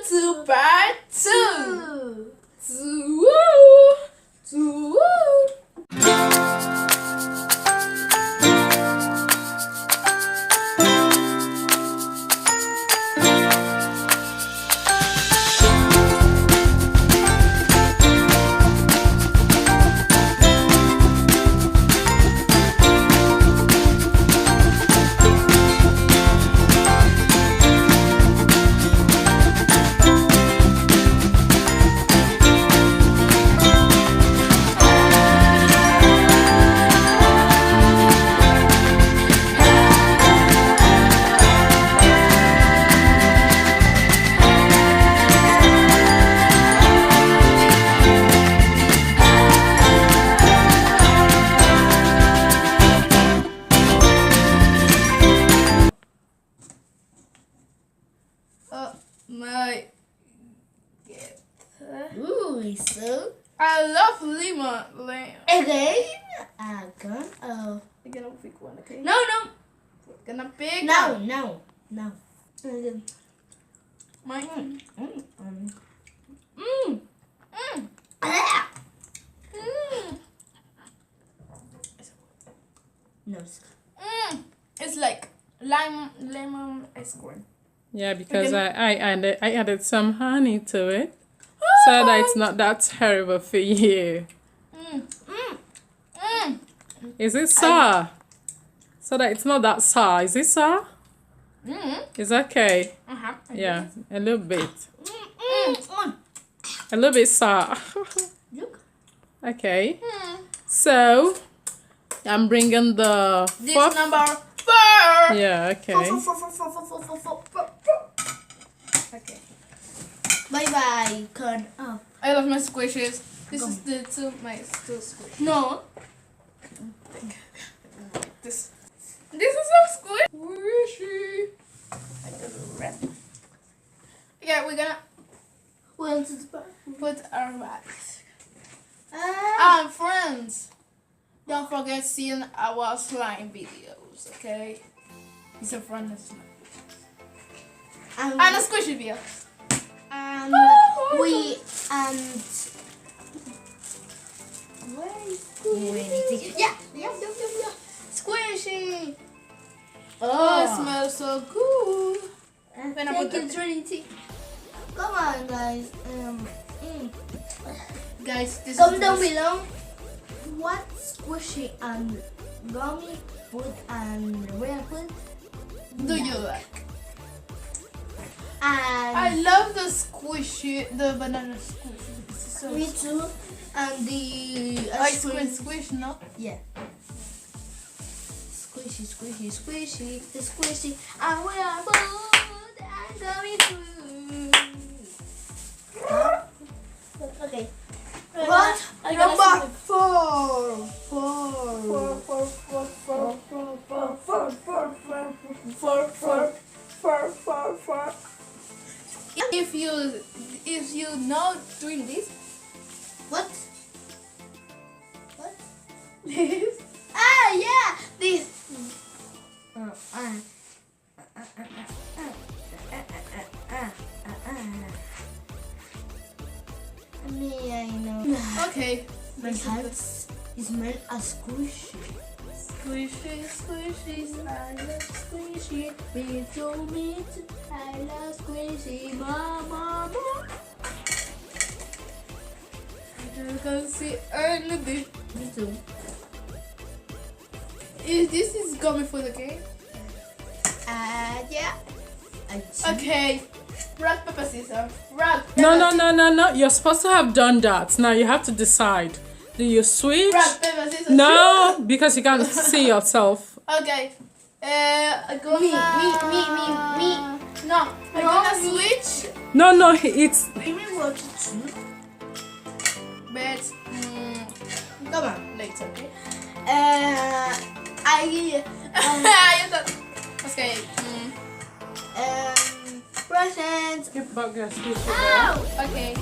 on to part 2. My Ooh, so I love lemon. again, I'm gonna. We're gonna pick one, okay? No. We're gonna pick No. mine. Ah! Mm. No. It's like lemon ice cream. Yeah, because I added some honey to it, so that it's not that terrible for you. Is it sour? So that it's not that sour. Is it sour? It's okay. Yeah, a little bit. A little bit sour. Look. Okay. So I'm bringing the This fourth. number 4. Yeah. Okay. Okay. Bye bye. Turn up. I love my squishes. This is my two squishes. No. This is a squishy. I got a wrap. Yeah, we're gonna Went to the bathroom. put our wax. Ah. Friends, don't forget seeing our slime videos, okay? It's a fun slime. And a squishy video. And we and yeah. Squishy. Oh, it smells so good. When I put Thank you, the- Trinity. Come on, guys. Guys, this Comment is down below what squishy and gummy food and real food do you like? and I love the squishy, the banana squishy. This is so me too and the ice cream squish, no? Yeah. Squishy, squishy, and we are food and gummy food. Okay. What? Number 4. If you know doing this, What? What? this. Ah, yeah, this. Me, I know. Okay. This has is meant as squishy. Squishy, I love squishy. Me too. I love squishy, mama. You can see early. Me too. This is gummy for the game. Yeah. Okay. Rock, paper, scissors. Rock. No. You're supposed to have done that. Now you have to decide. Do you switch? Rock, paper, scissors. No, because you can't see yourself. Okay. I'm gonna... Me. No, I'm No, gonna me. switch. No, it's Give me what to do. But Come on. later, okay? I Okay. presents. Give back your speech. Ow! Okay.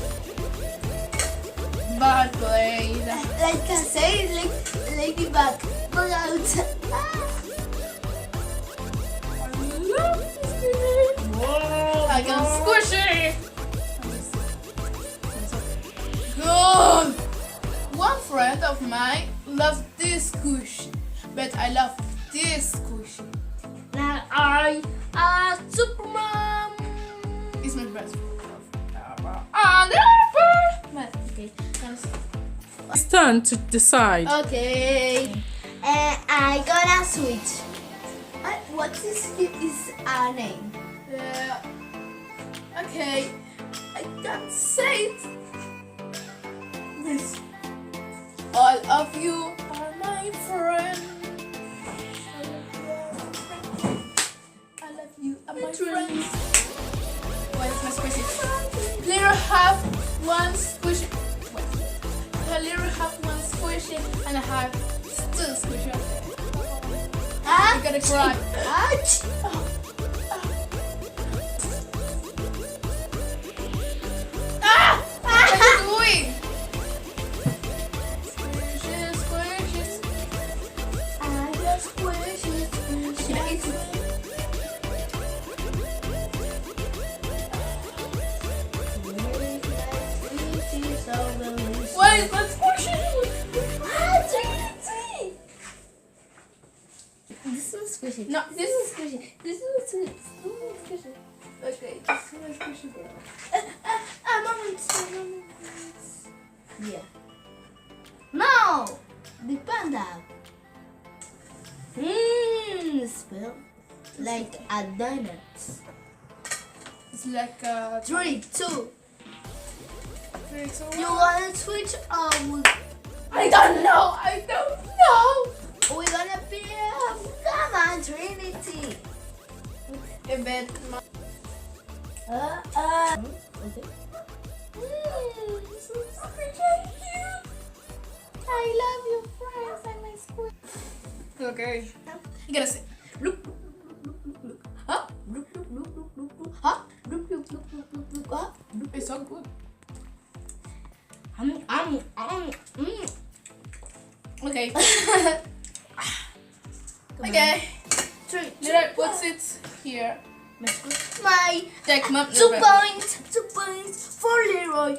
Bad played. Like I say, ladybug. Go out. I can squish it. friend of mine loves this squishy, but I love this squishy. Now Superman. It's my best friend. Okay. It's time to decide. Okay. I gonna switch. What is his name? Okay, I can't say it. This. All of you are my friend. I love you, are my friends. What is my squishy? Little have one squishy. I literally have one squishy and I have two squishy. I'm gonna cry. Ouch. What are you doing? Squishy, squishy. I just squishy, squishy. Yeah, it's what is that squishy? This is squishy. No, This is squishy. This is squishy. Okay, this is my squishy girl. Moments. Yeah. No! The panda. Smell like a donut. It's like a 3, 2. You you wanna switch or I don't know. I don't know. we're gonna be come on Trinity. A bit. Okay. This is so cute. I love you, friends, and my school. Okay. You gotta say. Look. Huh? Look. Huh? Look. Huh? It's so good. Okay. Okay. 3, 2, Let's put it here. my Take mom. 2 points. 2 points for Leroy.